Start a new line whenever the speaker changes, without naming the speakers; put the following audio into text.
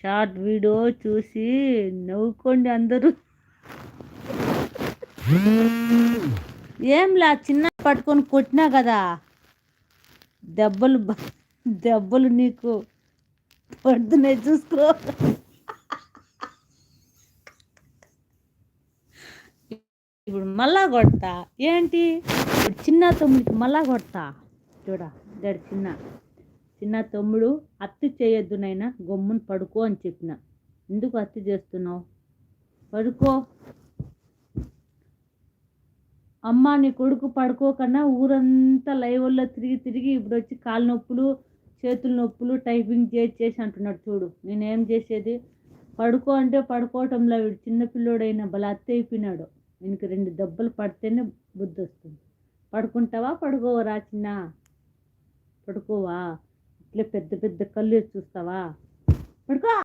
Short video చూసి నవ్వుకోండి అందరూ. ఏంలా చిన్న పట్టుకొని కొట్టినా కదా, దెబ్బలు నీకు పడుతున్నాయి చూసుకో. ఇప్పుడు మళ్ళా కొడతా ఏంటి, ఇప్పుడు చిన్న తమ్ముడికి మళ్ళా కొడతా చూడ. గడి చిన్న తమ్ముడు అత్తి చేయొద్దు నైనా, గమ్మున పడుకో అని చెప్పిన. ఎందుకు అత్తి చేస్తున్నావు, పడుకో. అమ్మ నీ కొడుకు పడుకోకన్నా ఊరంతా లైవ్లో తిరిగి తిరిగి ఇప్పుడు వచ్చి కాళ్ళ నొప్పులు చేతుల నొప్పులు టైపింగ్ చేసి అంటున్నాడు చూడు. నేనేం చేసేది, పడుకో అంటే పడుకోవటంలో వీడు చిన్నపిల్లోడైనా బల అత్తి అయిపోయినాడు. వీనికి 2 దెబ్బలు పడితేనే బుద్ధి వస్తుంది. పడుకుంటావా పడుకోవరా చిన్న, పడుకోవా? ఇట్లే పెద్ద పెద్ద కళ్ళు చూస్తావా, పడుకో.